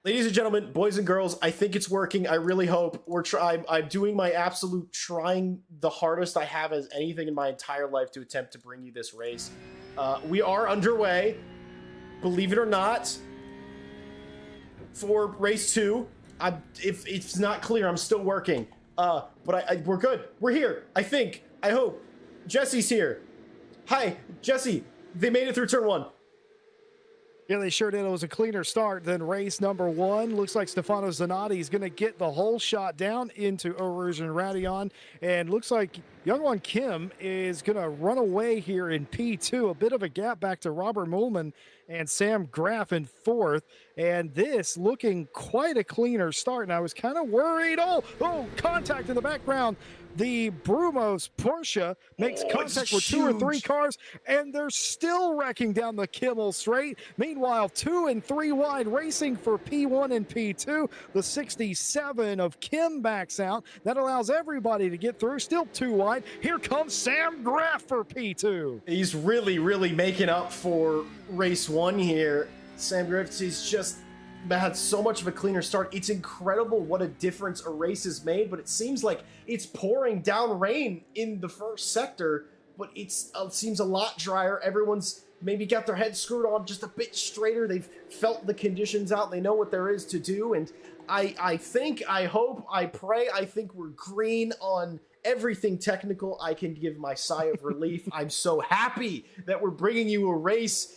Ladies and gentlemen, boys and girls, I think it's working. I really hope we're trying. I'm doing my absolute trying the hardest I have as anything in my entire life to attempt to bring you this race. We are underway, believe it or not, for race 2. If it's not clear, I'm still working. But we're good. We're here. I think. I hope. Jesse's here. Hi, Jesse. They made it through turn 1. Yeah, they sure did. It was a cleaner start than race number 1. Looks like Stefano Zanatti is going to get the whole shot down into Eau Rouge and Radion. And looks like Youngwon Kim is going to run away here in P2. A bit of a gap back to Robert Moolman and Sam Graff in 4th. And this looking quite a cleaner start. And I was kind of worried. Oh, contact in the background. The Brumos Porsche makes contact with 2 or 3 cars, and they're still wrecking down the Kimmel Straight. Meanwhile, 2 and 3 wide racing for P1 and P2. The 67 of Kim backs out. That allows everybody to get through. Still 2 wide. Here comes Sam Graff for P2. He's really making up for race 1 here. Sam Graff is just had so much of a cleaner start. It's incredible what a difference a race has made, but it seems like it's pouring down rain in the first sector, but it seems a lot drier. Everyone's maybe got their heads screwed on just a bit straighter. They've felt the conditions out. They know what there is to do, and I think, I hope, I pray, I think we're green on everything technical. I can give my sigh of relief. I'm so happy that we're bringing you a race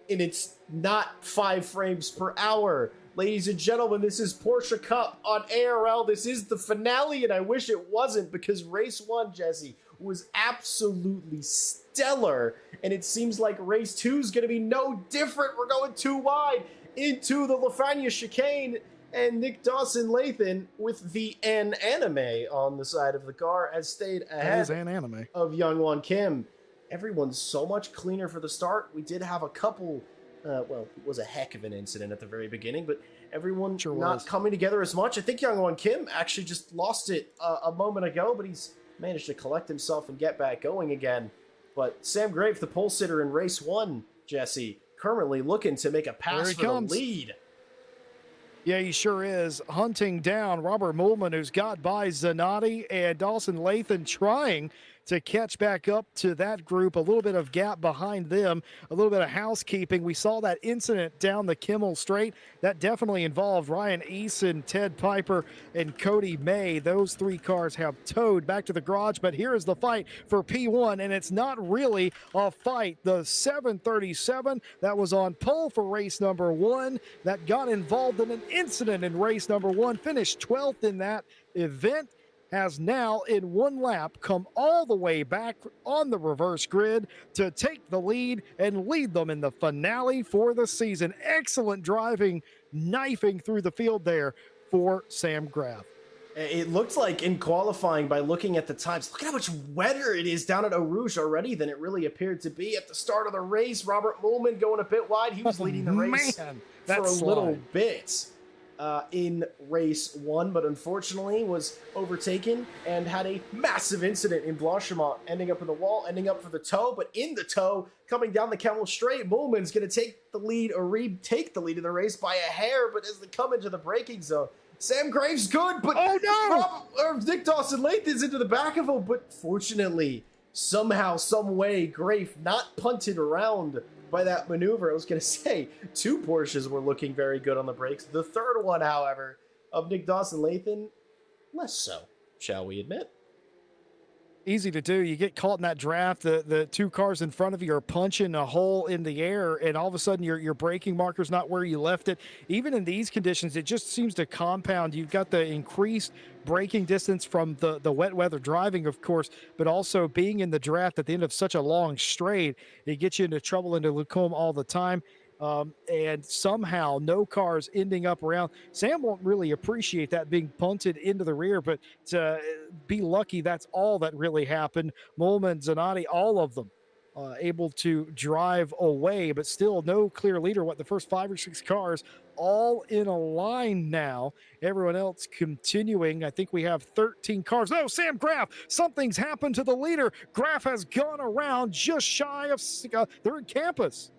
and it's not 5 frames per hour. Ladies and gentlemen, this is Porsche Cup on ARL. This is the finale, and I wish it wasn't, because race 1, Jesse, was absolutely stellar, and it seems like race 2 is going to be no different. We're going 2 wide into the Lafania chicane, and Nick Dawson-Lathan with the An Anime on the side of the car has stayed ahead of Youngwon Kim. Everyone's so much cleaner for the start. We did have a couple, well, it was a heck of an incident at the very beginning, but everyone not coming together as much. I think Youngwon Kim actually just lost it a moment ago, but he's managed to collect himself and get back going again. But Sam Graff, the pole sitter in race 1, Jesse, currently looking to make a pass for the lead. Yeah, he sure is. Hunting down Robert Moolman, who's got by Zanatti, and Dawson-Lathan trying to catch back up to that group. A little bit of gap behind them, a little bit of housekeeping. We saw that incident down the Kimmel Straight. That definitely involved Ryan Eason, Ted Piper, and Cody May. Those 3 cars have towed back to the garage, but here is the fight for P1, and it's not really a fight. The 737 that was on pole for race number 1 that got involved in an incident in race number 1, finished 12th in that event, has now in 1 lap come all the way back on the reverse grid to take the lead and lead them in the finale for the season. Excellent driving, knifing through the field there for Sam Graff. It looked like in qualifying, by looking at the times, look at how much wetter it is down at Eau Rouge already than it really appeared to be at the start of the race. Robert Moolman going a bit wide. He was leading the race for a little bit in race 1, but unfortunately was overtaken and had a massive incident in Blanchimont, ending up in the wall, ending up for the tow. But in the tow, coming down the Kimmel Straight, Moolman's going to take the lead, or retake the lead of the race by a hair. But as they come into the braking zone, Sam Graff's good, but Nick Dawson-Lathan's into the back of him. But fortunately, somehow, some way, Graff not punted around by that maneuver. I was going to say, 2 Porsches were looking very good on the brakes. The third one, however, of Nick Dawson-Lathan, less so, shall we admit. Easy to do. You get caught in that draft. The 2 cars in front of you are punching a hole in the air, and all of a sudden your braking marker's not where you left it. Even in these conditions, it just seems to compound. You've got the increased braking distance from the wet weather driving, of course, but also being in the draft at the end of such a long straight, it gets you into trouble into Lacombe all the time. And somehow no cars ending up around. Sam won't really appreciate that being punted into the rear, but to be lucky, that's all that really happened. Moolman, Zanatti, all of them able to drive away, but still no clear leader. What, the first 5 or 6 cars all in a line now. Everyone else continuing. I think we have 13 cars. Oh, Sam Graff, something's happened to the leader. Graff has gone around just shy of third campus.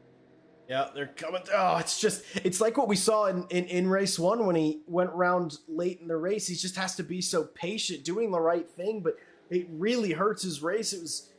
Yeah, they're coming. Oh, it's like what we saw in race one when he went round late in the race. He just has to be so patient, doing the right thing, but it really hurts his race. It was,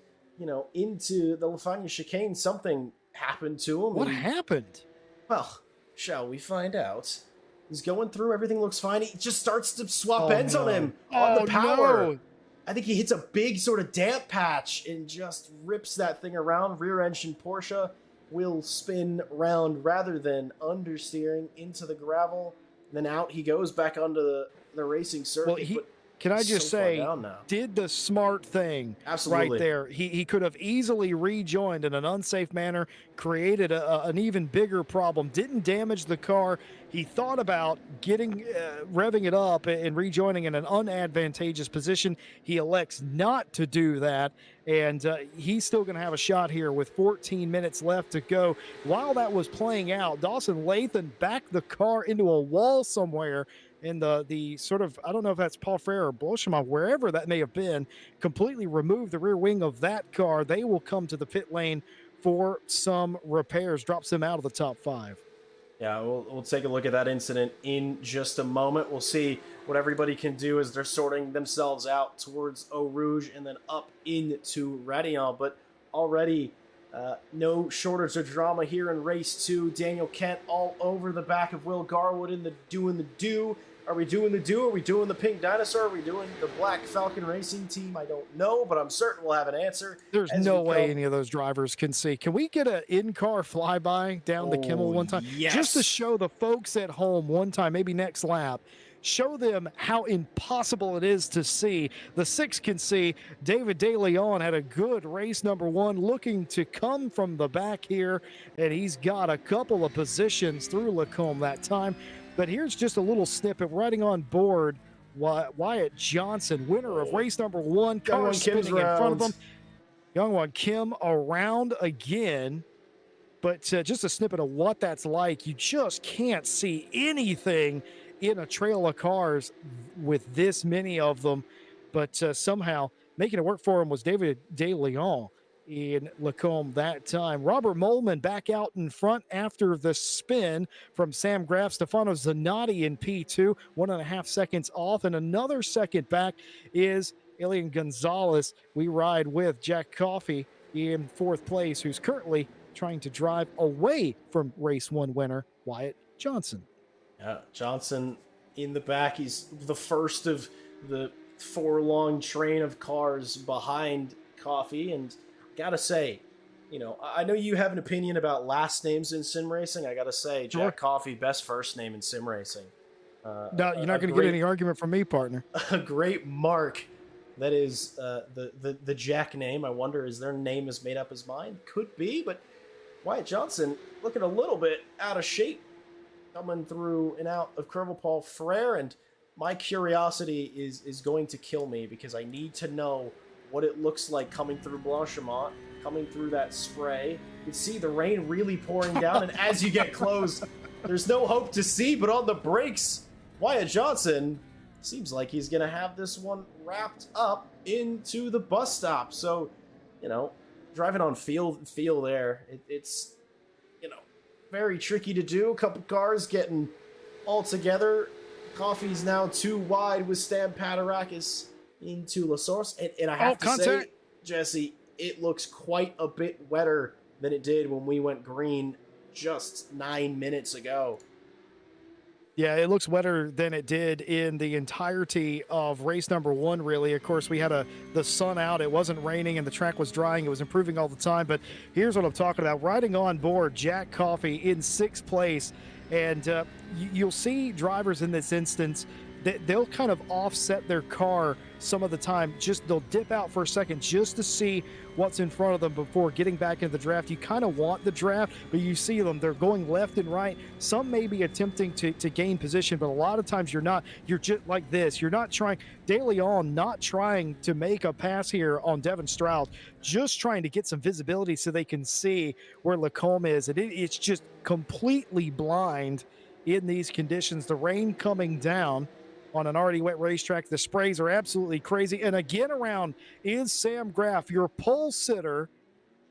into the Lafanya chicane, something happened to him. What And, happened? well, shall we find out? He's going through, everything looks fine. He just starts to swap Oh, ends on no. him on the Oh, power. no. I think he hits a big sort of damp patch and just rips that thing around. Rear engine Porsche will spin round rather than understeering into the gravel. Then out he goes back onto the racing circuit. Well, but can I he's just so far say, down now. did the smart thing Absolutely. right there. He could have easily rejoined in an unsafe manner, created an even bigger problem, didn't damage the car. He thought about revving it up and rejoining in an unadvantageous position. He elects not to do that, and he's still going to have a shot here with 14 minutes left to go. While that was playing out, Dawson Lathan backed the car into a wall somewhere in the sort of, I don't know if that's Paul Frere or Bloshima, wherever that may have been, completely removed the rear wing of that car. They will come to the pit lane for some repairs, drops them out of the top 5. Yeah, we'll take a look at that incident in just a moment. We'll see what everybody can do as they're sorting themselves out towards Eau Rouge and then up into Radillon. But already, no shortage of drama here in race 2. Daniel Kent all over the back of Will Garwood in the doing the do. Are we doing the do? Are we doing the Pink Dinosaur? Are we doing the Black Falcon Racing Team? I don't know, but I'm certain we'll have an answer. There's no way any of those drivers can see. Can we get an in-car flyby down the Kimmel one time? Yes. Just to show the folks at home one time, maybe next lap, show them how impossible it is to see. The 6 can see. David De Leon had a good race number 1, looking to come from the back here, and he's got a couple of positions through Lacombe that time. But here's just a little snippet. Riding on board, Wyatt Johnson, winner of race number 1, car spinning in front of him. Young one Kim around again. But just a snippet of what that's like. You just can't see anything in a trail of cars with this many of them. But somehow making it work for him was David De Leon in Lacombe that time. Robert Mollman back out in front after the spin from Sam Graff. Stefano Zanotti in P2, 1.5 seconds off, and another second back is Elian Gonzalez. We ride with Jack Coffey in 4th place, who's currently trying to drive away from race 1 winner Wyatt Johnson. Yeah, Johnson in the back. He's the first of the 4-long train of cars behind Coffey, and gotta say, I know you have an opinion about last names in sim racing. I gotta say, Jack Coffey, best first name in sim racing. No, you're not going to get any argument from me, partner. A great mark. That is the Jack name. I wonder, is their name is made up as mine? Could be, but Wyatt Johnson looking a little bit out of shape coming through and out of Paul Frere, and my curiosity is going to kill me because I need to know what it looks like coming through Blanchimont, coming through that spray. You can see the rain really pouring down, and as you get close, there's no hope to see, but on the brakes, Wyatt Johnson seems like he's going to have this one wrapped up into the bus stop. So, driving on feel there, it's, very tricky to do. A couple cars getting all together. Coffey's now 2 wide with Stan Padarakis into La Source. And I have to say, Jesse, it looks quite a bit wetter than it did when we went green just 9 minutes ago. Yeah, it looks wetter than it did in the entirety of race number 1, really. Of course, we had the sun out. It wasn't raining and the track was drying. It was improving all the time. But here's what I'm talking about. Riding on board, Jack Coffey in 6th place. And you'll see drivers in this instance that they'll kind of offset their car some of the time. Just they'll dip out for a second just to see what's in front of them before getting back into the draft. You kind of want the draft, but you see them, they're going left and right. Some may be attempting to gain position, but a lot of times you're not. You're just like this. You're not trying. De Leon not trying to make a pass here on Devin Stroud, just trying to get some visibility so they can see where Lacombe is. And it's just completely blind in these conditions. The rain coming down on an already wet racetrack. The sprays are absolutely crazy. And again around is Sam Graff, your pole sitter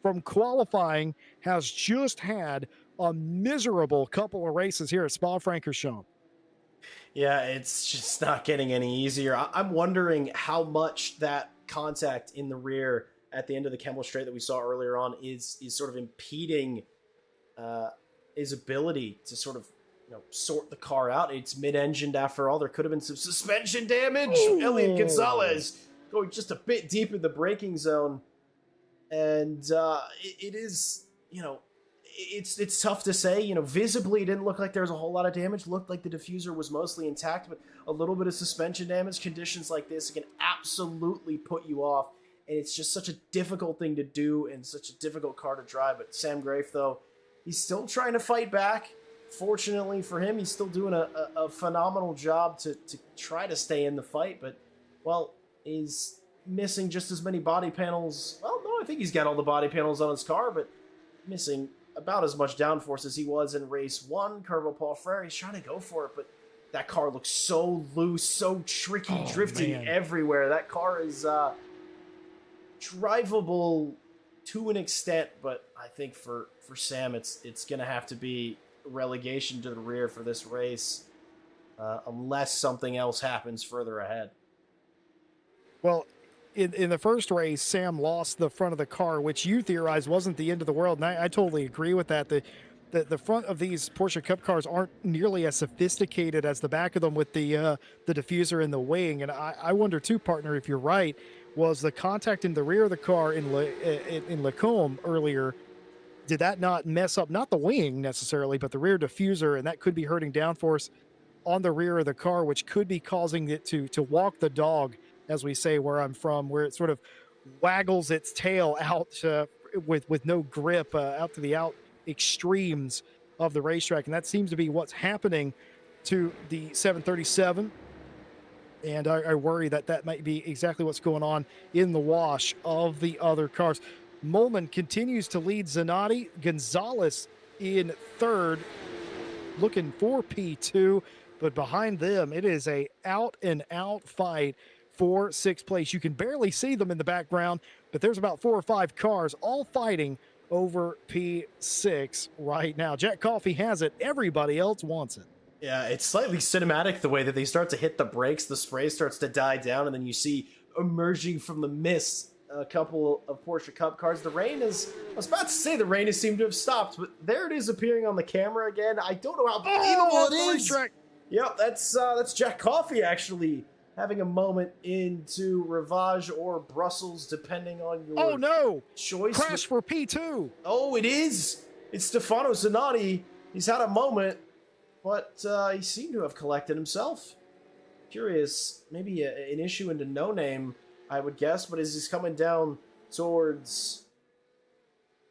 from qualifying, has just had a miserable couple of races here at Spa-Francorchamps. Yeah, it's just not getting any easier. I'm wondering how much that contact in the rear at the end of the Kemmel Straight that we saw earlier on is sort of impeding his ability to sort of sort the car out. It's mid-engined after all. There could have been some suspension damage. Ooh. Elliot Gonzalez going just a bit deep in the braking zone, and it is it's tough to say. Visibly, it didn't look like there was a whole lot of damage. Looked like the diffuser was mostly intact, but a little bit of suspension damage. Conditions like this can absolutely put you off, and it's just such a difficult thing to do and such a difficult car to drive. But Sam Grafe, though, he's still trying to fight back. Fortunately for him, he's still doing a phenomenal job to try to stay in the fight, but, well, he's missing just as many body panels. Well, no, I think he's got all the body panels on his car, but missing about as much downforce as he was in race 1. Carvel Paul Frere, he's trying to go for it, but that car looks so loose, so tricky, drifting everywhere. That car is drivable to an extent, but I think for Sam, it's going to have to be relegation to the rear for this race, unless something else happens further ahead. Well, in the first race, Sam lost the front of the car, which you theorized wasn't the end of the world, and I totally agree with that. The front of these Porsche Cup cars aren't nearly as sophisticated as the back of them with the diffuser and the wing, and I wonder too, partner, if you're right. Was the contact in the rear of the car in Lacombe earlier, did that not mess up, not the wing necessarily, but the rear diffuser, and that could be hurting downforce on the rear of the car, which could be causing it to walk the dog, as we say where I'm from, where it sort of waggles its tail out with no grip out to the out extremes of the racetrack. And that seems to be what's happening to the 737. And I worry that might be exactly what's going on in the wash of the other cars. Molman continues to lead Zanatti. Gonzalez in third, looking for P2, but behind them, it is a out-and-out fight for sixth place. You can barely see them in the background, but there's about 4 or 5 cars all fighting over P6 right now. Jack Coffey has it. Everybody else wants it. Yeah, it's slightly cinematic the way that they start to hit the brakes, the spray starts to die down, and then you see emerging from the mist a couple of Porsche Cup cars. The rain is, I was about to say the rain has seemed to have stopped, but there it is appearing on the camera again. I don't know how believable it is. Yep, that's Jack Coffey actually having a moment into Rivage or Brussels, depending on your choice. Crash for P2. Oh, it is. It's Stefano Zanatti. He's had a moment, but he seemed to have collected himself. Curious, maybe an issue into No Name, I would guess, but as he's coming down towards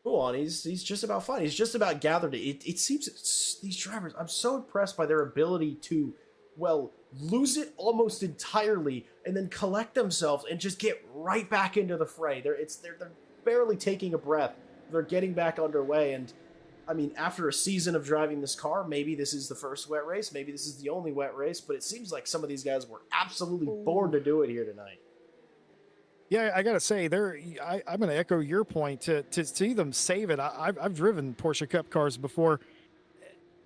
Huon, he's just about fine. He's just about gathered it. It seems these drivers, I'm so impressed by their ability to, well, lose it almost entirely and then collect themselves and just get right back into the fray. They're barely taking a breath. They're getting back underway, and I mean, after a season of driving this car, maybe this is the first wet race, maybe this is the only wet race, but it seems like some of these guys were absolutely born to do it here tonight. Yeah, I gotta say, I'm gonna echo your point. To see them save it, I've driven Porsche Cup cars before,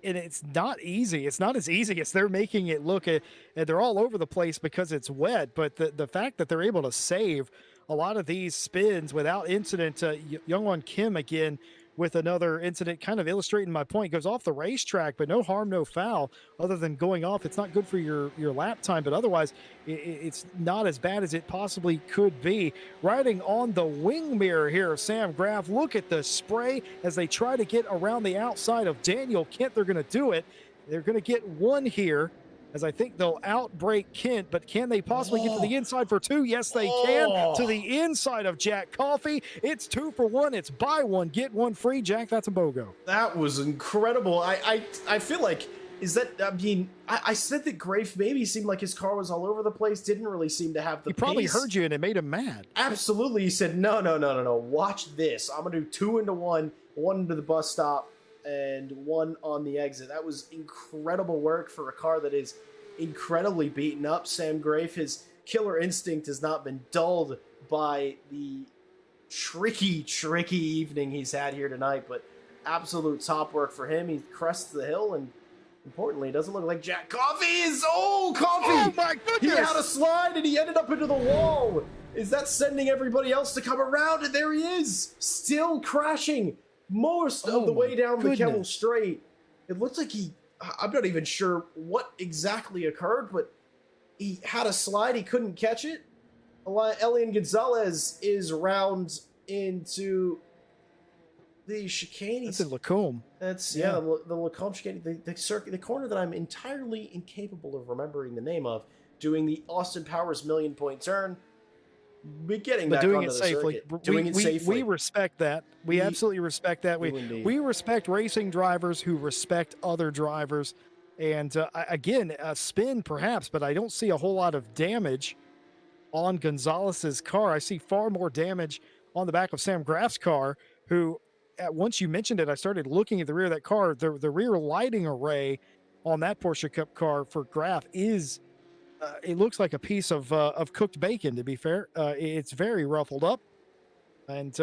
and it's not easy. It's not as easy as they're making it look. And they're all over the place because it's wet. But the fact that they're able to save a lot of these spins without incident, Youngwon Kim again with another incident, kind of illustrating my point. Goes off the racetrack, but no harm, no foul. Other than going off, it's not good for your lap time, but otherwise, it's not as bad as it possibly could be. Riding on the wing mirror here of Sam Graff. Look at the spray as they try to get around the outside of Daniel Kent. They're going to do it. They're going to get one here, as I think they'll outbrake Kent, but can they possibly get to the inside for 2? Yes, they can. To the inside of Jack Coffey. It's 2 for 1. It's buy one, get one free. Jack, that's a BOGO. That was incredible. I feel like, I said that Grafe maybe seemed like his car was all over the place, didn't really seem to have the He probably pace. heard you and it made him mad. Absolutely. He said, no. Watch this. I'm going to do 2 into 1, 1 into the bus stop, and 1 on the exit. That was incredible work for a car that is incredibly beaten up. Sam Grafe, his killer instinct has not been dulled by the tricky evening he's had here tonight, but absolute top work for him. He crests the hill, and importantly, it doesn't look like Jack Coffee is. Oh, Oh Coffee! my He goodness! had a slide, and he ended up into the wall. Is that sending everybody else to come around? And there he is, still crashing most of the way down the Kemmel Straight. It looks like I'm not even sure what exactly occurred, but he had a slide, he couldn't catch it. Elian Gonzalez is round into the chicane. That's in Lacombe. That's the Lacombe chicane, the circuit, the corner that I'm entirely incapable of remembering the name of, doing the Austin Powers million-point turn. Getting back doing onto it the safely. circuit, doing it safely. We respect that. We absolutely respect that. We respect racing drivers who respect other drivers. And again, a spin perhaps, but I don't see a whole lot of damage on Gonzalez's car. I see far more damage on the back of Sam Graf's car, who, once you mentioned it, I started looking at the rear of that car. The rear lighting array on that Porsche Cup car for Graf is, it looks like a piece of cooked bacon, to be fair. It's very ruffled up, and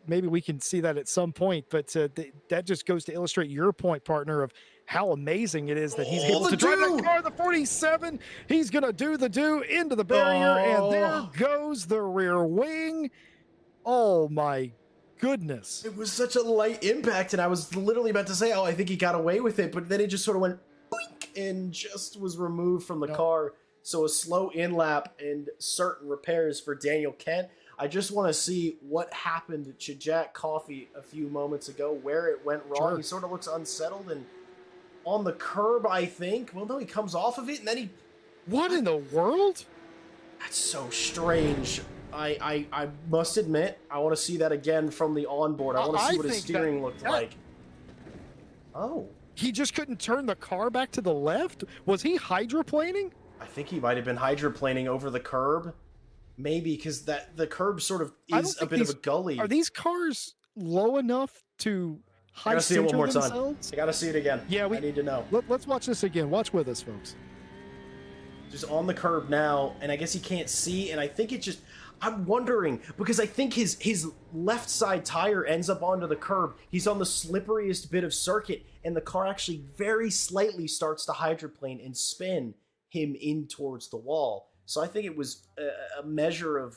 maybe we can see that at some point, but that just goes to illustrate your point, partner, of how amazing it is that he's able to drive that car, the 47. He's going to do the do into the barrier, and there goes the rear wing. Oh, my goodness. It was such a light impact, and I was literally about to say, oh, I think he got away with it, but then it just sort of went boink and just was removed from the car. So a slow in-lap and certain repairs for Daniel Kent. I just want to see what happened to Jack Coffee a few moments ago, where it went wrong. Sure. He sort of looks unsettled and on the curb, I think. Well, no, he comes off of it, and then he... What in the world? That's so strange. I must admit, I want to see that again from the onboard. I want to see what his steering looked like. Oh. He just couldn't turn the car back to the left? Was he hydroplaning? I think he might have been hydroplaning over the curb. Maybe, because the curb sort of is a bit of a gully. Are these cars low enough to high center themselves? I gotta see it one more time. I gotta see it again. Yeah, I need to know. Let's watch this again. Watch with us, folks. Just on the curb now, and I guess he can't see, and I think it just... I'm wondering, because I think his left side tire ends up onto the curb. He's on the slipperiest bit of circuit, and the car actually very slightly starts to hydroplane and spin him in towards the wall. So I think it was a measure of,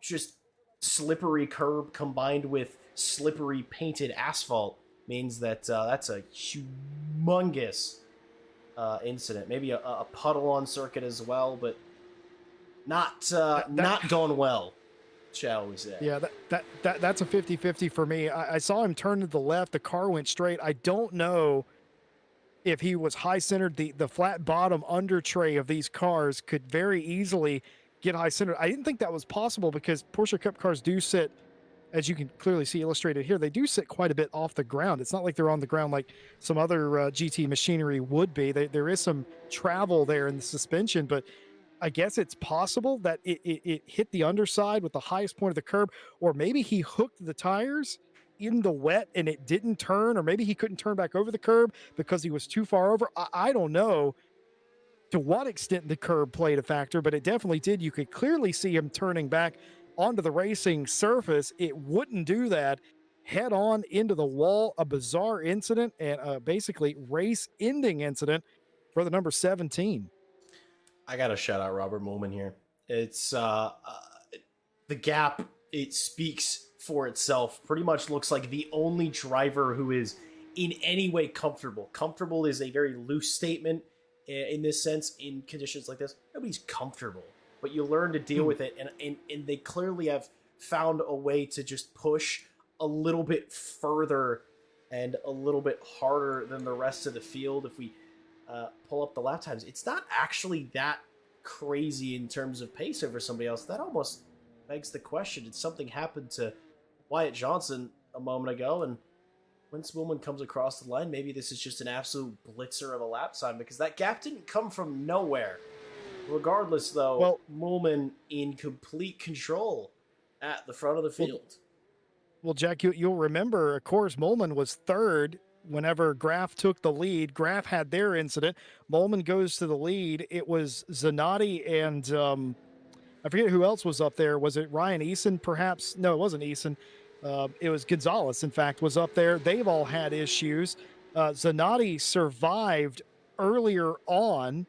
just slippery curb combined with slippery painted asphalt means that that's a humongous incident. Maybe a puddle on circuit as well, but not gone well, shall we say. Yeah, that's a 50-50 for me. I saw him turn to the left. The car went straight. I don't know if he was high-centered. The flat bottom under tray of these cars could very easily get high-centered. I didn't think that was possible because Porsche Cup cars do sit, as you can clearly see illustrated here, they do sit quite a bit off the ground. It's not like they're on the ground like some other GT machinery would be. There is some travel there in the suspension, but I guess it's possible that it hit the underside with the highest point of the curb, or maybe he hooked the tires in the wet and it didn't turn, or maybe he couldn't turn back over the curb because he was too far over. I don't know to what extent the curb played a factor, but it definitely did. You could clearly see him turning back onto the racing surface. It wouldn't do that. Head on into the wall, a bizarre incident and basically race-ending incident for the number 17. I gotta shout out Robert Moolman here. It's the gap. It speaks for itself. Pretty much looks like the only driver who is in any way comfortable. Comfortable is a very loose statement in this sense. In conditions like this, nobody's comfortable, but you learn to deal with it. And they clearly have found a way to just push a little bit further and a little bit harder than the rest of the field. If we pull up the lap times, it's not actually that crazy in terms of pace over somebody else. That almost begs the question, did something happen to Wyatt Johnson a moment ago? And when Spoolman comes across the line, maybe this is just an absolute blitzer of a lap time, because that gap didn't come from nowhere. Regardless, though, well, Moolman in complete control at the front of the field. Well, Jack, you'll remember, of course, Moolman was third whenever Graf took the lead. Graf had their incident. Moolman goes to the lead. It was Zanotti and I forget who else was up there. Was it Ryan Eason, perhaps? No, it wasn't Eason. It was Gonzalez, in fact, was up there. They've all had issues. Zanatti survived earlier on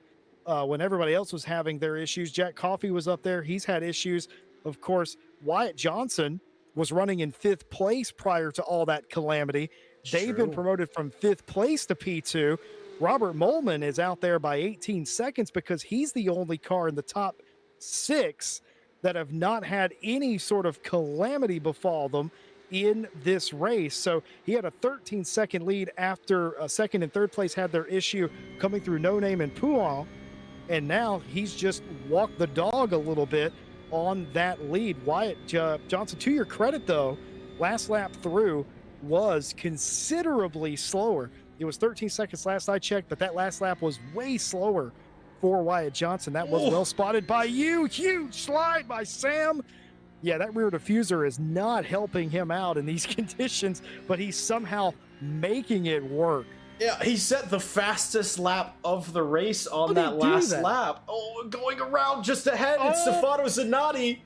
when everybody else was having their issues. Jack Coffey was up there. He's had issues. Of course, Wyatt Johnson was running in fifth place prior to all that calamity. It's They've been true. promoted from fifth place to P2. Robert Molman is out there by 18 seconds because he's the only car in the top six that have not had any sort of calamity befall them in this race. So he had a 13-second lead after second and third place had their issue coming through No Name and Pouin. And now he's just walked the dog a little bit on that lead. Wyatt Johnson, to your credit though, last lap through was considerably slower. It was 13 seconds last I checked, but that last lap was way slower for Wyatt Johnson. That was well spotted by you. Huge slide by Sam. Yeah, that rear diffuser is not helping him out in these conditions, but he's somehow making it work. Yeah, he set the fastest lap of the race on that last lap. Oh, going around just ahead, it's Stefano Zanatti.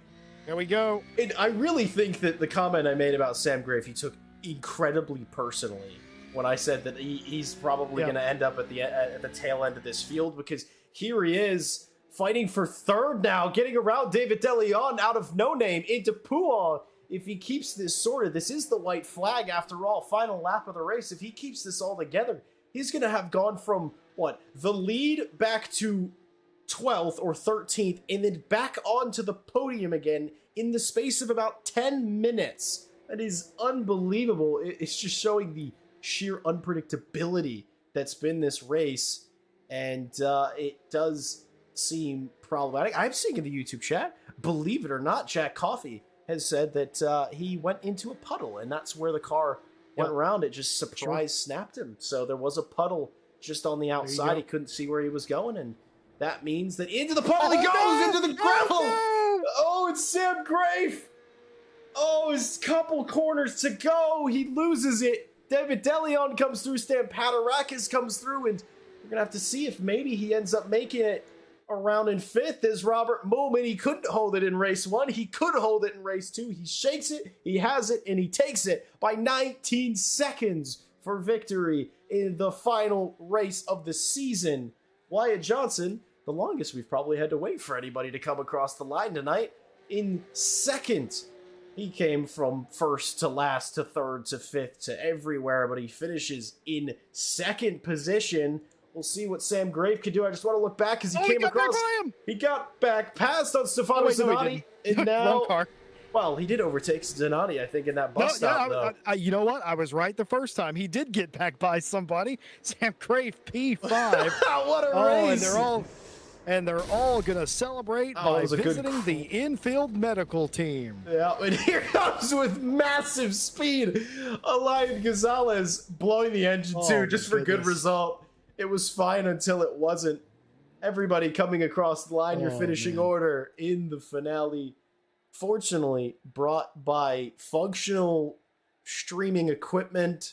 There we go. And I really think that the comment I made about Sam Grafe, he took incredibly personally when I said that he's probably going to end up at the tail end of this field, because here he is fighting for third now, getting around David DeLeon out of No Name into Pouin. If he keeps this sorted, this is the white flag after all, final lap of the race. If he keeps this all together, he's going to have gone from, the lead back to 12th or 13th, and then back onto the podium again in the space of about 10 minutes. That is unbelievable. It's just showing the sheer unpredictability that's been this race, and it does seem problematic. I'm seeing in the YouTube chat, believe it or not, Jack Coffey has said that he went into a puddle, and that's where the car went around. It just snapped him. So there was a puddle just on the outside. He couldn't see where he was going, and that means that into the puddle he goes, into the gravel. Oh, it's Sam Grafe. Oh, his couple corners to go. He loses it. David DeLeon comes through. Stan Padarakis comes through, and we're going to have to see if maybe he ends up making it around in fifth. Is Robert Molman. He couldn't hold it in race one. He could hold it in race two. He shakes it, he has it, and he takes it by 19 seconds for victory in the final race of the season. Wyatt Johnson, the longest we've probably had to wait for anybody to come across the line tonight, in second. He came from first to last to third to fifth to everywhere, but he finishes in second position. We'll see what Sam Grafe can do. I just want to look back because he came across. He got back past on Stefano Zanatti, and now, well, he did overtake Zanatti, I think, in that bus stop. Though. You know what? I was right the first time. He did get back by somebody. Sam Grafe, P5. What a race! And they're all gonna celebrate by visiting the infield medical team. Yeah, and here comes with massive speed, Elian Gonzalez blowing the engine too, just for good result. It was fine until it wasn't. Everybody coming across the line, your finishing order in the finale. Fortunately, brought by functional streaming equipment.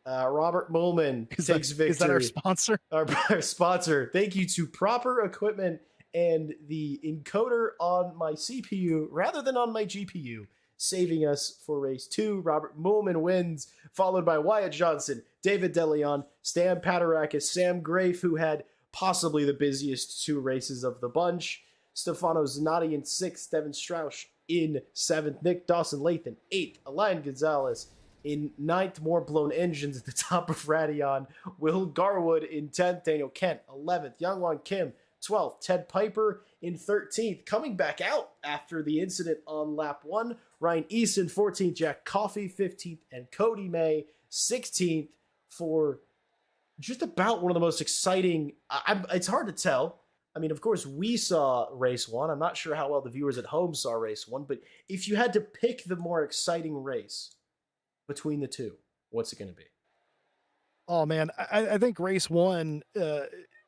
Robert Molman takes victory. Is that our sponsor? Our sponsor. Thank you to Proper Equipment and the encoder on my CPU rather than on my GPU, saving us for race two. Robert Molman wins, followed by Wyatt Johnson, David DeLeon, Stan Padarakis, Sam Grafe, who had possibly the busiest two races of the bunch, Stefano Zanatti in sixth, Devin Strauss in seventh, Nick Dawson-Lathan eighth, Elian Gonzalez in ninth, more blown engines at the top of Radion, Will Garwood in 10th, Daniel Kent 11th, Youngwon Kim 12th, Ted Piper in 13th, coming back out after the incident on lap 1, Ryan Easton 14th, Jack Coffey 15th, and Cody May 16th for just about one of the most exciting, it's hard to tell. I mean, of course, we saw race one. I'm not sure how well the viewers at home saw race one, but if you had to pick the more exciting race between the two, what's it going to be? Oh man, I think race one,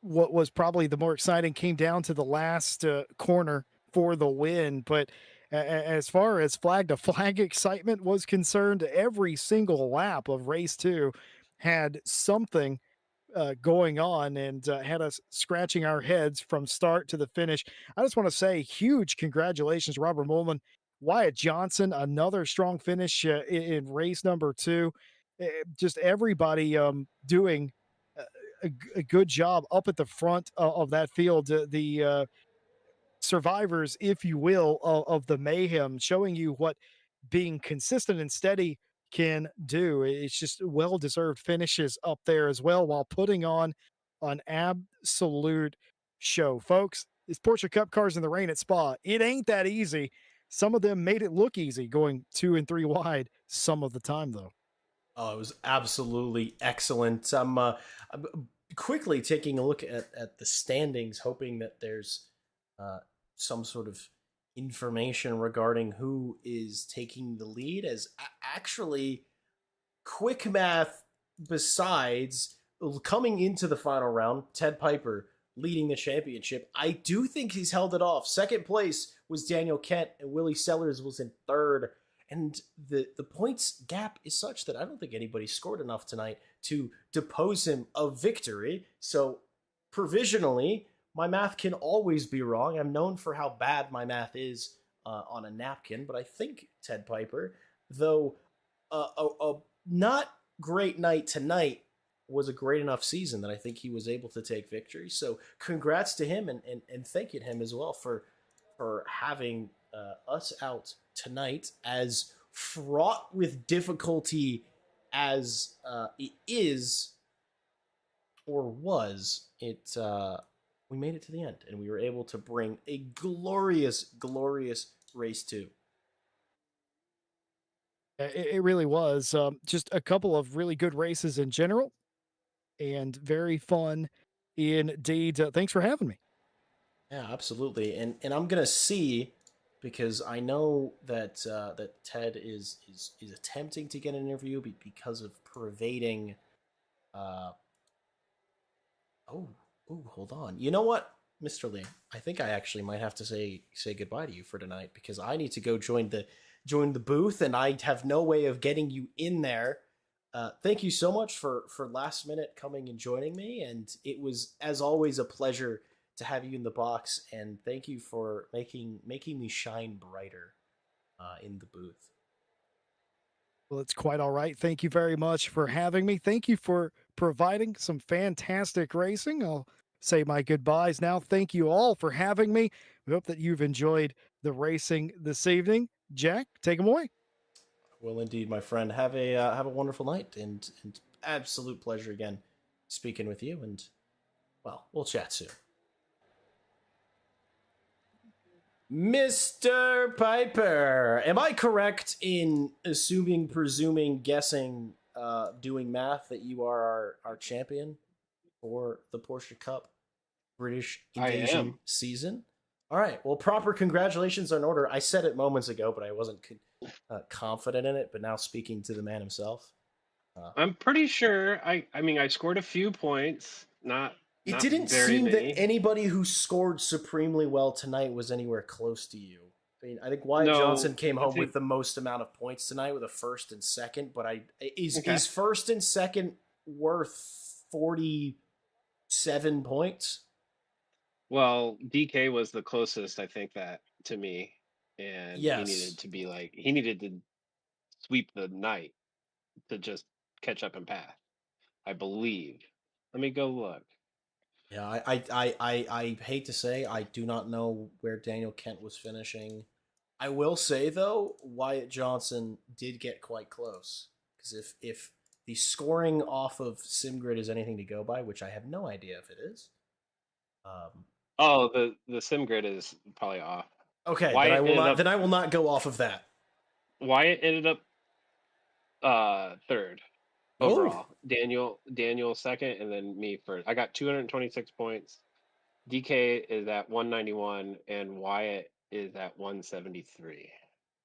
what was probably the more exciting, came down to the last corner for the win. But as far as flag to flag excitement was concerned, every single lap of race two had something going on and had us scratching our heads from start to the finish. I just want to say huge congratulations, Robert Molman. Wyatt Johnson, another strong finish in race number two. Just everybody doing a good job up at the front of that field. The survivors, if you will, of the mayhem, showing you what being consistent and steady can do. It's just well deserved finishes up there as well, while putting on an absolute show. Folks, it's Porsche Cup cars in the rain at Spa. It ain't that easy. Some of them made it look easy going 2 and 3 wide some of the time, though. Oh, it was absolutely excellent. I'm quickly taking a look at the standings, hoping that there's uh, some sort of information regarding who is taking the lead. As actually, quick math, besides coming into the final round, Ted Piper leading the championship. I do think he's held it off. Second place was Daniel Kent, and Willie Sellers was in third. And the points gap is such that I don't think anybody scored enough tonight to depose him of victory. So provisionally, my math can always be wrong. I'm known for how bad my math is on a napkin, but I think Ted Piper, though a not great night tonight, was a great enough season that I think he was able to take victory. So congrats to him, and thanking him as well for having us out tonight, as fraught with difficulty as it is or was. We made it to the end, and we were able to bring a glorious race two. It really was just a couple of really good races in general and very fun indeed. Thanks for having me. Yeah, absolutely. And I'm gonna see, because I know that that Ted is attempting to get an interview because of pervading. Uh, oh, hold on. You know what, Mr. Lee? I think I actually might have to say goodbye to you for tonight, because I need to go join the booth, and I have no way of getting you in there. Thank you so much for last minute coming and joining me, and it was, as always, a pleasure to have you in the box. And thank you for making me shine brighter in the booth. Well, it's quite all right. Thank you very much for having me. Thank you for providing some fantastic racing. I'll say my goodbyes now. Thank you all for having me. We hope that you've enjoyed the racing this evening. Jack, take them away. Well, indeed, my friend. Have a wonderful night, and absolute pleasure again speaking with you. And well, we'll chat soon. Mr. Piper, am I correct in assuming, presuming, guessing, doing math that you are our champion for the Porsche Cup British I Invasion am. season? All right. Well, proper congratulations are in order. I said it moments ago, but I wasn't confident in it. But now, speaking to the man himself, uh, I'm pretty sure I mean I scored a few points, it not didn't very seem that many. anybody who scored supremely well tonight was anywhere close to you. I mean, I think Wyatt No, Johnson came I home with think the most amount of points tonight with a first and second. But okay. is first and second worth 47 points? Well, DK was the closest I think that to me, and he needed Yes. to be like he needed to sweep the night to just catch up and pass. I believe. Let me go look. Yeah, I hate to say I do not know where Daniel Kent was finishing. I will say though, Wyatt Johnson did get quite close, because if the scoring off of SimGrid is anything to go by, which I have no idea if it is. Um, Oh, the sim grid is probably off. okay, Wyatt ended up then I will not go off of that. Wyatt ended up third Oh, overall. Daniel second, and then me first. I got 226 points. DK is at 191, and Wyatt is at 173.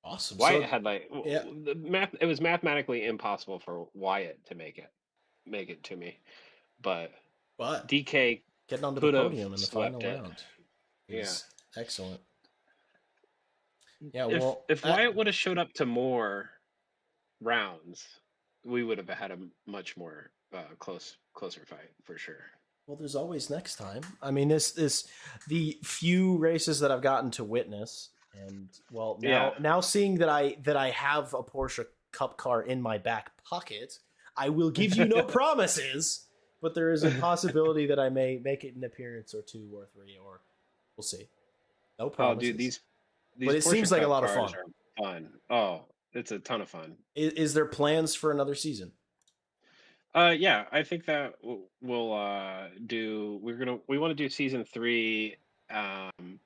awesome. Wyatt So had like yeah, the math. It was mathematically impossible for Wyatt to make it to me, but but DK getting onto the could have podium in the final swept it. round Yeah. is excellent. Yeah, If well, if Wyatt would have showed up to more rounds, we would have had a much more closer fight for sure. well, there's always next time. I mean, this the few races that I've gotten to witness, And well, Yeah. now seeing that I have a Porsche Cup car in my back pocket, I will give you no promises, but there is a possibility that I may make it an appearance or two or three, or we'll see. No Oh, dude, promises. these But it Porsche seems like a Cup lot of cars fun. are fun. Oh, it's a ton of fun. Is there plans for another season? Yeah, I think that we'll do. We want to do season three,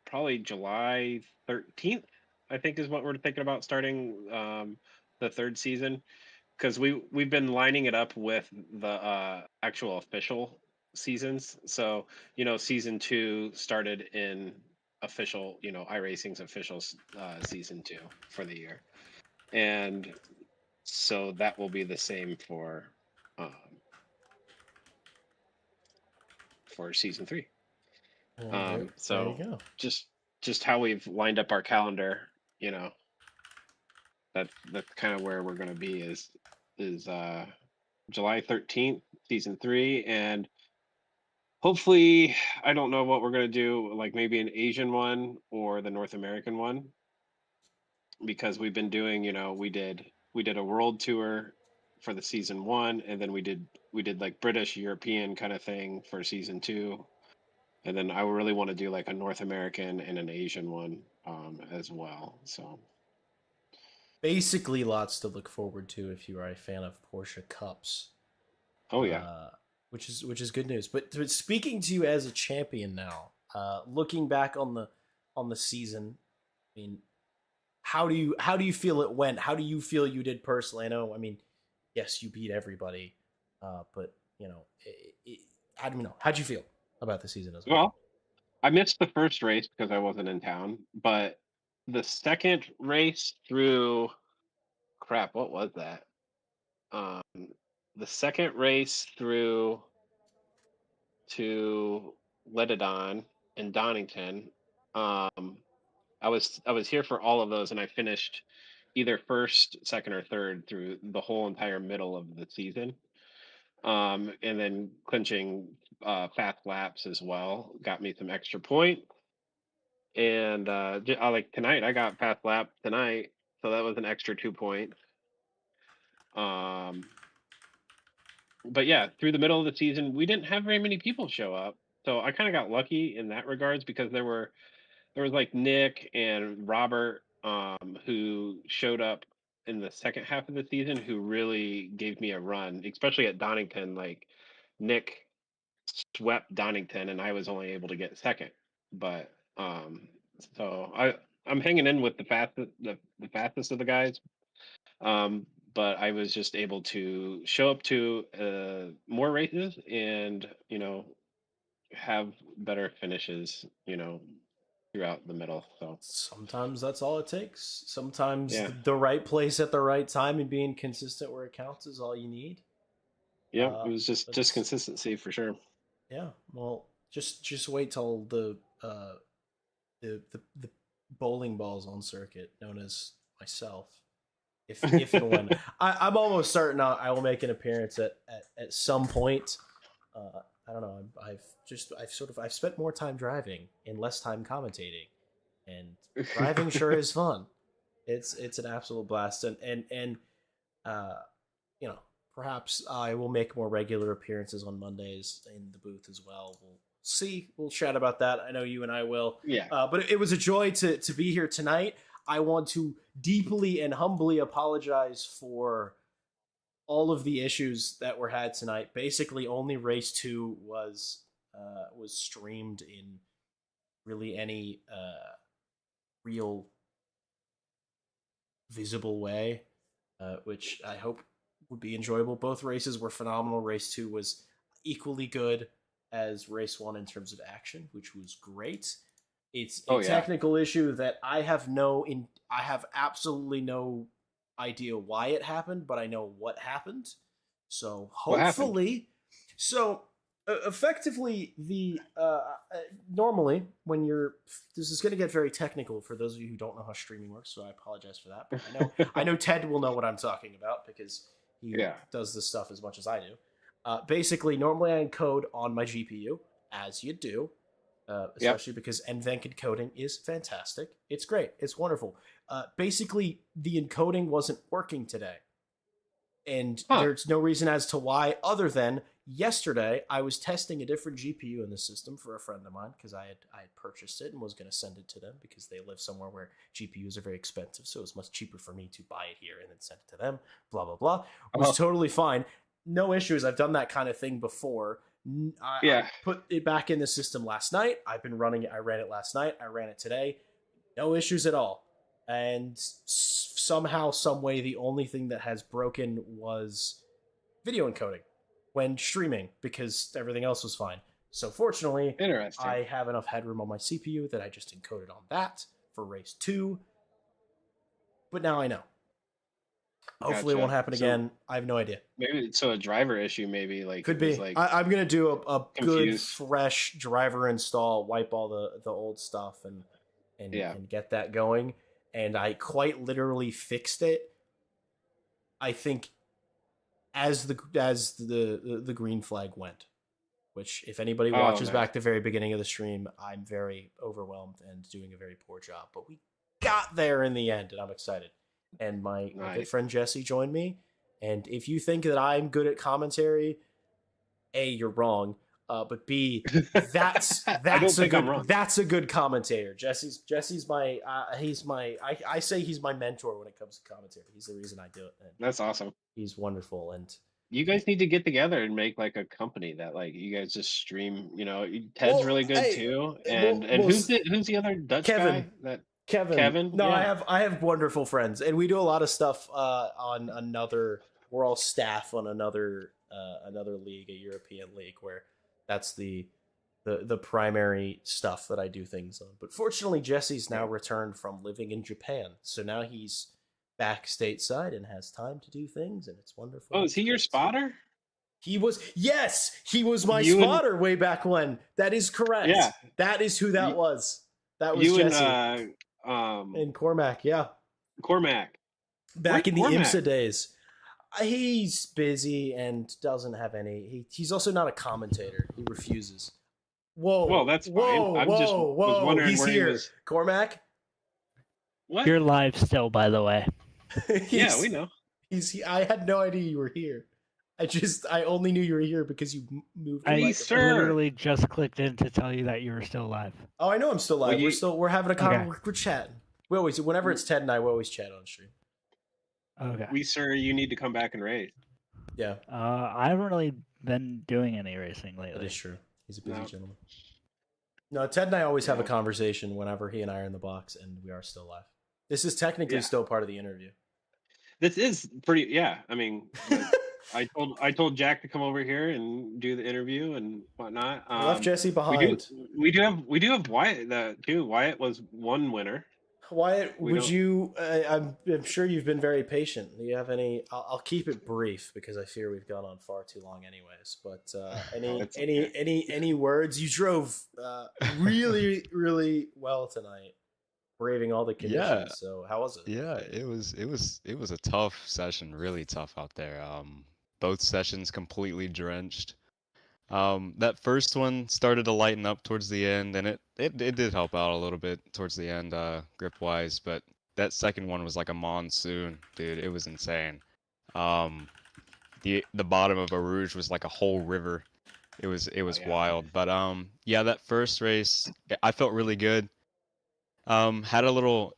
probably July 13th. I think is what we're thinking about starting the third season, because we've been lining it up with the actual official seasons. So season two started in official, iRacing's official season two for the year, and so that will be the same um, for season three. Well, there you So go. just just how we've lined up our calendar, you know, that's kind of where we're going to be is July 13th, season three, and hopefully I don't know what we're going to do, like maybe an Asian one or the North American one, because we've been doing, we did a world tour for the season one, and then we did like British European kind of thing for season two. And then I really want to do like a North American and an Asian one as well. So, Basically, lots to look forward to if you are a fan of Porsche Cups, oh yeah, uh, which is good news. But speaking to you as a champion now, looking back on the season, I mean, how do you feel it went? How do you feel you did personally? I know, I mean, yes, you beat everybody, but I don't know. How'd you feel about the season as a whole? well, I missed the first race because I wasn't in town, but the second race through, crap, what was that? Um, the second race through to Letadon and Donington. Um, I was here for all of those, and I finished either first, second, or third through the whole entire middle of the season. And then clinching fast laps as well got me some extra points. And like tonight, I got fast lap tonight, so that was an extra 2 points. Um, but yeah, through the middle of the season, we didn't have very many people show up, so I kind of got lucky in that regards because there was like Nick and Robert who showed up in the second half of the season who really gave me a run, especially at Donington. Like Nick swept Donington and I was only able to get second. But so I'm hanging in with the fastest of the guys. Um, but I was just able to show up to more races and have better finishes, throughout the middle. So Sometimes that's all it takes. Sometimes yeah, the right place at the right time and being consistent where it counts is all you need. yeah, it was just But just consistency for sure. yeah, well, just wait till the bowling balls on circuit, known as myself, if and when I'm almost certain I will make an appearance at some point. I don't know. I've spent more time driving and less time commentating, and driving sure is fun. It's an absolute blast, and uh, you know, perhaps I will make more regular appearances on Mondays in the booth as well. We'll see. We'll chat about that. I know you and I will. Yeah. But it was a joy to be here tonight. I want to deeply and humbly apologize for all of the issues that were had tonight. Basically, only race two was streamed in really any real visible way, which I hope would be enjoyable. Both races were phenomenal. Race two was equally good as race one in terms of action, which was great. It's a Oh yeah. technical issue that I have absolutely no idea why it happened, but I know what happened. So What happened? hopefully, so effectively the normally when you're this is going to get very technical for those of you who don't know how streaming works, so I apologize for that, but I know Ted will know what I'm talking about because he Yeah. does this stuff as much as I do. Basically, normally I encode on my GPU, as you do, Yep. especially because NVENC encoding is fantastic. It's great. It's wonderful. Basically, the encoding wasn't working today. And Huh. there's no reason as to why, other than yesterday I was testing a different GPU in the system for a friend of mine because I had purchased it and was going to send it to them because they live somewhere where GPUs are very expensive, so it was much cheaper for me to buy it here and then send it to them. Blah blah blah. It was totally fine. No issues. I've done that kind of thing before. I Yeah. put it back in the system last night. I've been running it. I ran it last night. I ran it today. No issues at all. And somehow, some way, the only thing that has broken was video encoding when streaming because everything else was fine. So fortunately, Interesting. I have enough headroom on my CPU that I just encoded on that for race 2. But now I know. Hopefully it won't happen again. I have no idea. Maybe so a driver issue. Maybe like Could be. Like I'm gonna do a good confused. fresh driver install, wipe all the old stuff, and get that going. And I quite literally fixed it. I think as the green flag went, which if anybody watches back the very beginning of the stream, I'm very overwhelmed and doing a very poor job. But we got there in the end, and I'm excited. And my good friend Jesse joined me. And if you think that I'm good at commentary, A, you're wrong. But B, that's a good commentator. Jesse's my I say he's my mentor when it comes to commentary. He's the reason I do it. And that's awesome. He's wonderful, and you guys need to get together and make like a company that like you guys just stream. Ted's really good too, and who's the other Dutch guy? Kevin. No, yeah. I have wonderful friends, and we do a lot of stuff on another. We're all staff on another league, a European league, where that's the primary stuff that I do things on. But fortunately, Jesse's now returned from living in Japan, so now he's back stateside and has time to do things, and it's wonderful. Oh, is he your spotter? He was my spotter way back when. That is correct. Yeah, that is who that was. That was Jesse. And Cormac, yeah. Cormac. Back in the IMSA days. He's busy and doesn't have any. He's also not a commentator. He refuses. Whoa. Well, that's fine. I'm just was wondering he's where here. He was. Cormac? What? You're live still, by the way. Yeah, we know. I had no idea you were here. I only knew you were here because you moved. I literally just clicked in to tell you that you were still live. Oh, I know I'm still live. We're having a conversation. Okay. We're chatting. We always, whenever it's Ted and I, we always chat on stream. Okay. You need to come back and race. Yeah. I haven't really been doing any racing lately. That is true. He's a busy gentleman. No, Ted and I always have a conversation whenever he and I are in the box, and we are still live. This is technically still part of the interview. This is pretty. Yeah, I mean, I told Jack to come over here and do the interview and whatnot. I left Jesse behind. We do have Wyatt too. Wyatt was one winner. Wyatt, I'm sure you've been very patient. Do you have any? I'll keep it brief because I fear we've gone on far too long, anyways. But any words? You drove really, really well tonight, braving all the conditions. Yeah. So how was it? Yeah, it was a tough session, really tough out there. Both sessions completely drenched. That first one started to lighten up towards the end, and it did help out a little bit towards the end, grip wise. But that second one was like a monsoon, dude. It was insane. The bottom of Eau Rouge was like a whole river. It was wild. But yeah, that first race, I felt really good. Had a little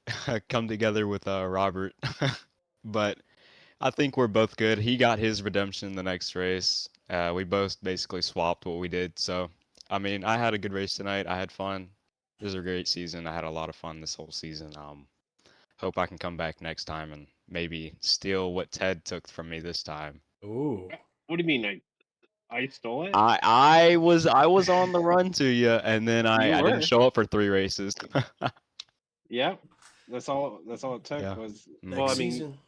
come together with Robert, but I think we're both good. He got his redemption the next race. We both basically swapped what we did. So, I mean, I had a good race tonight. I had fun. It was a great season. I had a lot of fun this whole season. Hope I can come back next time and maybe steal what Ted took from me this time. Ooh. What do you mean? I stole it? I was on the run to you, and then I didn't show up for 3 races. Yeah, that's all it took was. Next season.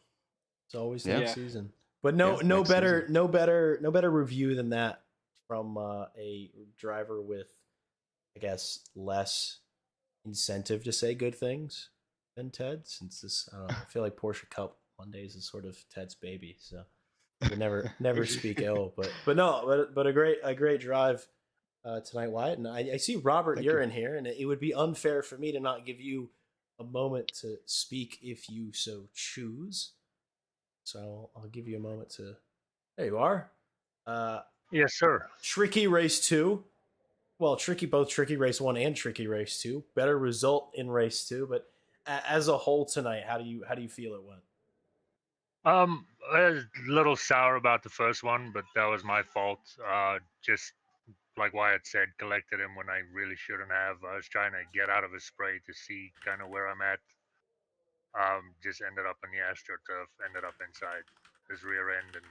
It's always next season. But no better review than that from a driver with, I guess, less incentive to say good things than Ted. Since this, I don't know, I feel like Porsche Cup Mondays is sort of Ted's baby, so we never speak ill. But a great drive. tonight, Wyatt. And I see Robert, Thank you're you. in here, and it would be unfair for me to not give you a moment to speak if you so choose. So I'll give you a moment to. There you are. Yes, sir. Tricky race 2. Well, both tricky race 1 and tricky race 2. Better result in race 2, but as a whole tonight, how do you feel it went? I was a little sour about the first one, but that was my fault. Just like Wyatt said, collected him when I really shouldn't have. I was trying to get out of his spray to see kind of where I'm at. Just ended up in the AstroTurf, ended up inside his rear end, and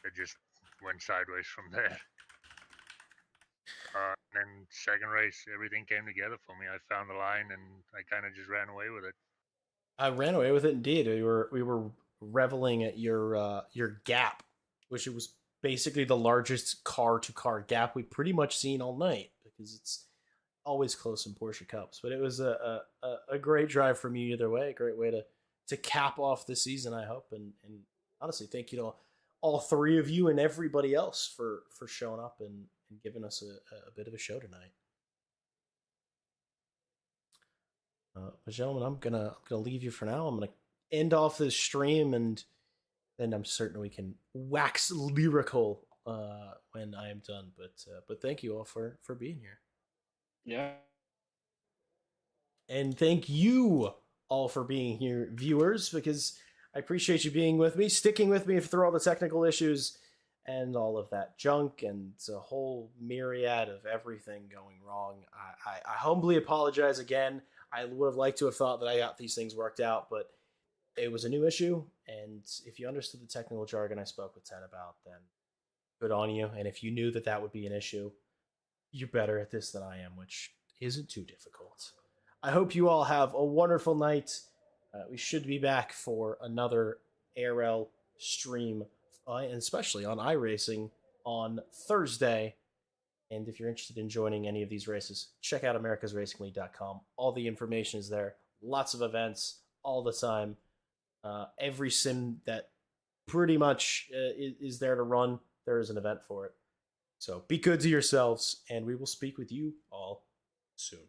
it just went sideways from there. And then second race, everything came together for me. I found the line, and I kind of just ran away with it. I ran away with it indeed. We were reveling at your gap, which it was basically the largest car to car gap we pretty much seen all night because it's always close in Porsche Cups. But it was a great drive from you either way. A great way to cap off the season, I hope. And honestly, thank you to all three of you and everybody else for showing up and giving us a bit of a show tonight. But gentlemen, I'm gonna leave you for now. I'm gonna end off this stream, and then I'm certain we can wax lyrical when I am done. But thank you all for being here, Yeah. and thank you all for being here, viewers, because I appreciate you being with me, sticking with me through all the technical issues and all of that junk and a whole myriad of everything going wrong. I humbly apologize again. I would have liked to have thought that I got these things worked out, but it was a new issue. And if you understood the technical jargon I spoke with Ted about, then good on you. And if you knew that that would be an issue, you're better at this than I am, which isn't too difficult. I hope you all have a wonderful night. We should be back for another ARL stream, and especially on iRacing on Thursday. And if you're interested in joining any of these races, check out americasracingleague.com. All the information is there. Lots of events all the time. Every sim that pretty much is there to run, there is an event for it. So be good to yourselves, and we will speak with you all soon.